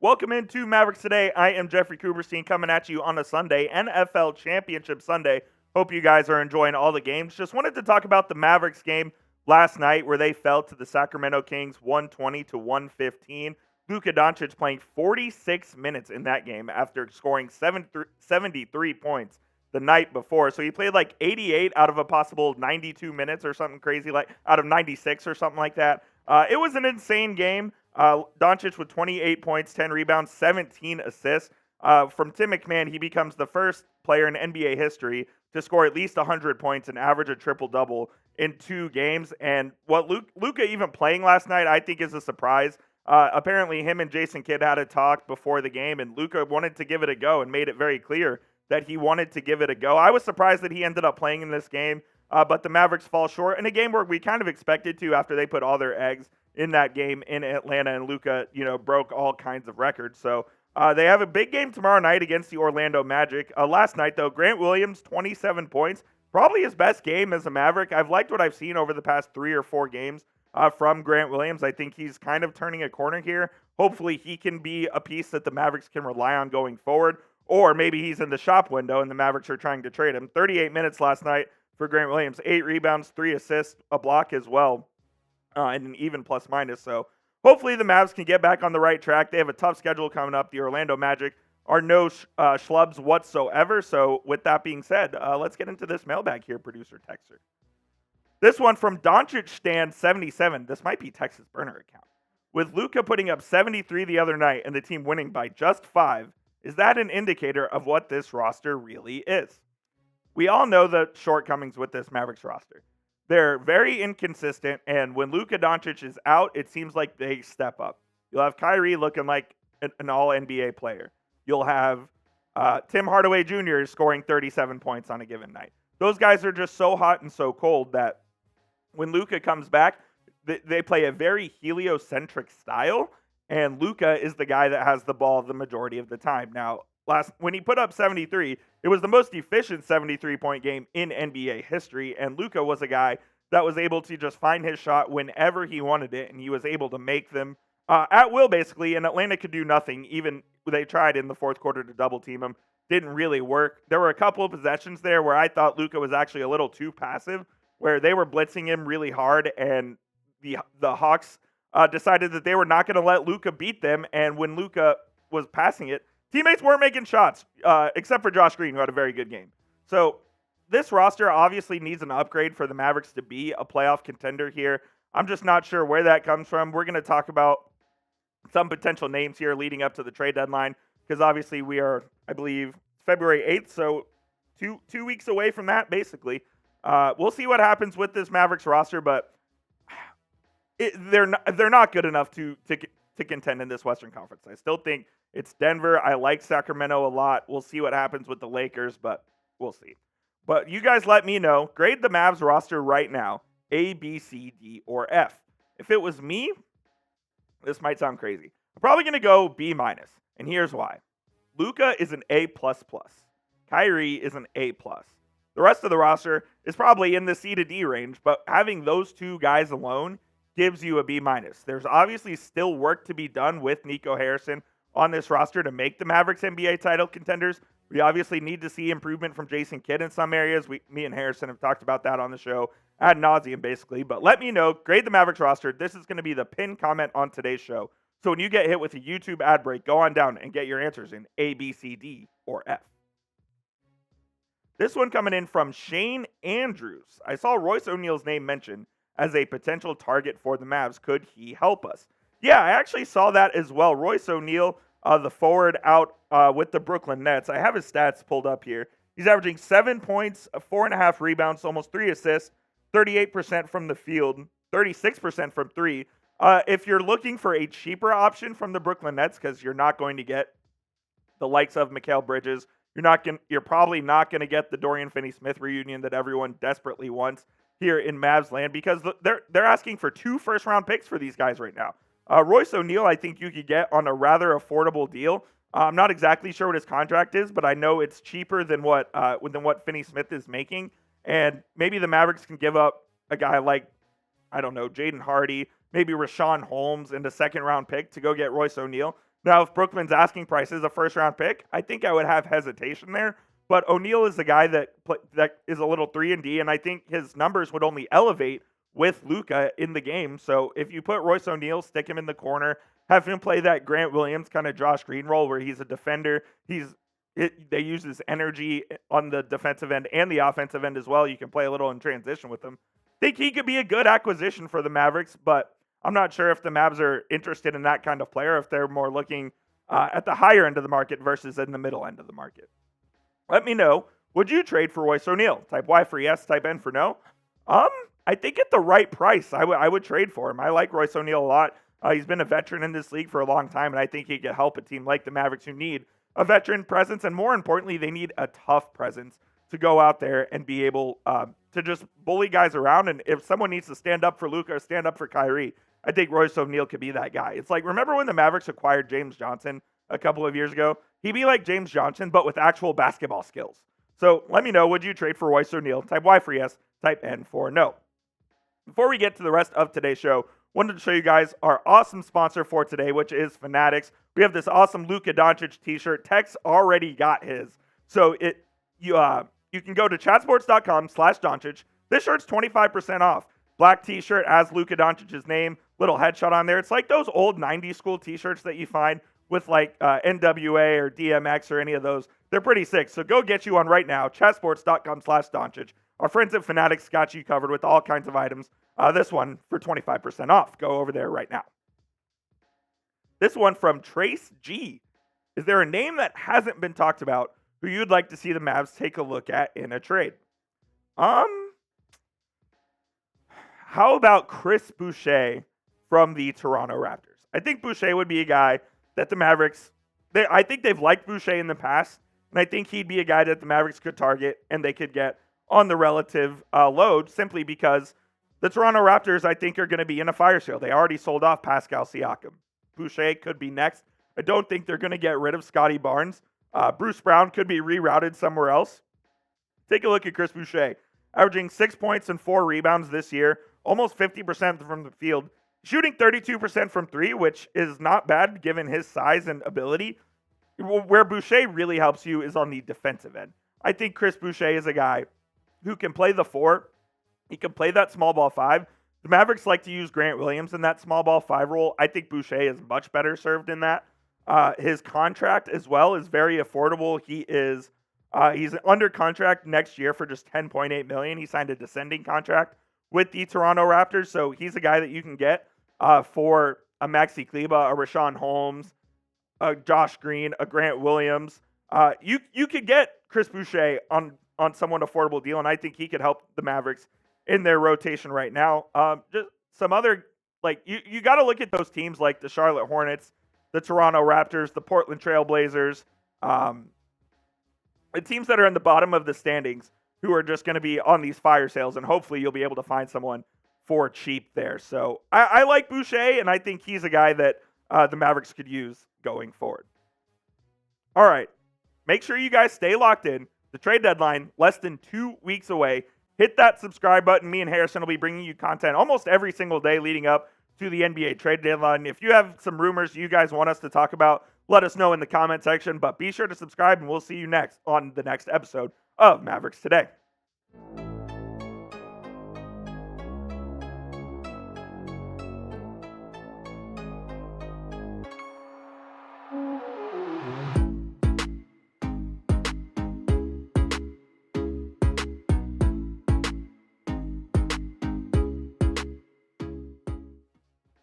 Welcome into Mavericks Today. I am Jeffrey Kuberstein coming at you on a Sunday, NFL Championship Sunday. Hope you guys are enjoying all the games. Just wanted to talk about the Mavericks game last night where they fell to the Sacramento Kings 120-115. Luka Doncic playing 46 minutes in that game after scoring 73 points the night before. So he played like 88 out of a possible 92 minutes or something crazy, like out of 96 or something like that. It was an insane game. Doncic with 28 points, 10 rebounds, 17 assists. From Tim McMahon, he becomes the first player in NBA history to score at least 100 points and average a triple-double in 2 games. And what Luka even playing last night, I think is a surprise. Apparently, him and Jason Kidd had a talk before the game, and Luka wanted to give it a go and made it very clear that he wanted to give it a go. I was surprised that he ended up playing in this game, but the Mavericks fall short in a game where we kind of expected to after they put all their eggs in that game in Atlanta, and Luka, broke all kinds of records. So they have a big game tomorrow night against the Orlando Magic. Last night, though, Grant Williams, 27 points, probably his best game as a Maverick. I've liked what I've seen over the past 3 or 4 games from Grant Williams. I think he's kind of turning a corner here. Hopefully he can be a piece that the Mavericks can rely on going forward, or maybe he's in the shop window and the Mavericks are trying to trade him. 38 minutes last night for Grant Williams, 8 rebounds, 3 assists, a block as well. And an even plus-minus. So hopefully the Mavs can get back on the right track. They have a tough schedule coming up. The Orlando Magic are no schlubs whatsoever. So with that being said, let's get into this mailbag here, producer Texter. This one from Doncic Stan 77. This might be Texas burner account. With Luka putting up 73 the other night and the team winning by just 5, is that an indicator of what this roster really is? We all know the shortcomings with this Mavericks roster. They're very inconsistent, and when Luka Doncic is out, it seems like they step up. You'll have Kyrie looking like an all-NBA player. You'll have Tim Hardaway Jr. scoring 37 points on a given night. Those guys are just so hot and so cold that when Luka comes back, they play a very heliocentric style, and Luka is the guy that has the ball the majority of the time. Now, when he put up 73, it was the most efficient 73-point game in NBA history, and Luka was a guy that was able to just find his shot whenever he wanted it, and he was able to make them at will, basically, and Atlanta could do nothing. Even they tried in the fourth quarter to double-team him. Didn't really work. There were a couple of possessions there where I thought Luka was actually a little too passive, where they were blitzing him really hard, and the Hawks decided that they were not going to let Luka beat them, and when Luka was passing it, teammates weren't making shots, except for Josh Green, who had a very good game. So this roster obviously needs an upgrade for the Mavericks to be a playoff contender here. I'm just not sure where that comes from. We're going to talk about some potential names here leading up to the trade deadline, because obviously we are, I believe, February 8th, so two weeks away from that, basically. We'll see what happens with this Mavericks roster, but they're not good enough to contend in this Western Conference. I still think it's Denver. I like Sacramento a lot. We'll see what happens with the Lakers, but we'll see. But you guys let me know. Grade the Mavs roster right now. A, B, C, D, or F. If it was me, this might sound crazy. I'm probably going to go B-, and here's why. Luka is an A++. Kyrie is an A+. The rest of the roster is probably in the C to D range, but having those 2 guys alone gives you a B-. There's obviously still work to be done with Nico Harrison on this roster to make the Mavericks NBA title contenders. We obviously need to see improvement from Jason Kidd in some areas. Me and Harrison have talked about that on the show ad nauseum, basically. But let me know. Grade the Mavericks roster. This is going to be the pinned comment on today's show. So when you get hit with a YouTube ad break, go on down and get your answers in A, B, C, D, or F. This one coming in from Shane Andrews. I saw Royce O'Neale's name mentioned as a potential target for the Mavs. Could he help us? Yeah, I actually saw that as well. Royce O'Neale, the forward out with the Brooklyn Nets. I have his stats pulled up here. He's averaging 7 points, 4.5 rebounds, almost 3 assists, 38% from the field, 36% from 3. If you're looking for a cheaper option from the Brooklyn Nets, because you're not going to get the likes of Mikal Bridges, you're probably not going to get the Dorian Finney-Smith reunion that everyone desperately wants here in Mavs land, because they're asking for 2 first-round picks for these guys right now. Royce O'Neale, I think you could get on a rather affordable deal. I'm not exactly sure what his contract is, but I know it's cheaper than what Finney-Smith is making. And maybe the Mavericks can give up a guy like, I don't know, Jaden Hardy, maybe Rashawn Holmes and a second-round pick to go get Royce O'Neale. Now, if Brooklyn's asking price is a first-round pick, I think I would have hesitation there. But O'Neal is the guy that is a little 3-and-D, and I think his numbers would only elevate with Luka in the game. So if you put Royce O'Neal, stick him in the corner, have him play that Grant Williams kind of Josh Green role where he's a defender. They use his energy on the defensive end and the offensive end as well. You can play a little in transition with him. Think he could be a good acquisition for the Mavericks, but I'm not sure if the Mavs are interested in that kind of player, if they're more looking at the higher end of the market versus in the middle end of the market. Let me know. Would you trade for Royce O'Neal? Type Y for yes, type N for no. I think at the right price, I would trade for him. I like Royce O'Neal a lot. He's been a veteran in this league for a long time, and I think he could help a team like the Mavericks who need a veteran presence, and more importantly, they need a tough presence to go out there and be able to just bully guys around. And if someone needs to stand up for Luka or stand up for Kyrie, I think Royce O'Neal could be that guy. It's like, remember when the Mavericks acquired James Johnson a couple of years ago? He'd be like James Johnson, but with actual basketball skills. So let me know, would you trade for Royce O'Neal? Type Y for yes, type N for no. Before we get to the rest of today's show, wanted to show you guys our awesome sponsor for today, which is Fanatics. We have this awesome Luka Doncic t-shirt. Tex already got his. So you can go to chatsports.com/Doncic. This shirt's 25% off. Black t-shirt has Luka Doncic's name, little headshot on there. It's like those old 90s school t-shirts that you find with like NWA or DMX or any of those. They're pretty sick. So go get you one right now. Chatsports.com/Doncic. Our friends at Fanatics got you covered with all kinds of items. This one for 25% off. Go over there right now. This one from Trace G. Is there a name that hasn't been talked about who you'd like to see the Mavs take a look at in a trade? How about Chris Boucher from the Toronto Raptors? I think Boucher would be a guy that the Mavericks, I think they've liked Boucher in the past, and I think he'd be a guy that the Mavericks could target and they could get on the relative load simply because the Toronto Raptors, I think, are going to be in a fire sale. They already sold off Pascal Siakam. Boucher could be next. I don't think they're going to get rid of Scotty Barnes. Bruce Brown could be rerouted somewhere else. Take a look at Chris Boucher, averaging 6 points and 4 rebounds this year, almost 50% from the field, shooting 32% from three, which is not bad given his size and ability. Where Boucher really helps you is on the defensive end. I think Chris Boucher is a guy who can play the 4. He can play that small ball 5. The Mavericks like to use Grant Williams in that small ball 5 role. I think Boucher is much better served in that. His contract as well is very affordable. He's under contract next year for just $10.8 million. He signed a descending contract with the Toronto Raptors, so he's a guy that you can get for a Maxi Kleber, a Rashawn Holmes, a Josh Green, a Grant Williams. You could get Chris Boucher on somewhat affordable deal, and I think he could help the Mavericks in their rotation right now. Just some other, like, you got to look at those teams like the Charlotte Hornets, the Toronto Raptors, the Portland Trail Blazers, the teams that are in the bottom of the standings who are just going to be on these fire sales, and hopefully you'll be able to find someone for cheap there. So I like Boucher, and I think he's a guy that the Mavericks could use going forward. All right, make sure you guys stay locked in. The trade deadline, less than 2 weeks away. Hit that subscribe button. Me and Harrison will be bringing you content almost every single day leading up to the NBA trade deadline. If you have some rumors you guys want us to talk about, let us know in the comment section. But be sure to subscribe, and we'll see you next on the next episode of Mavericks Today.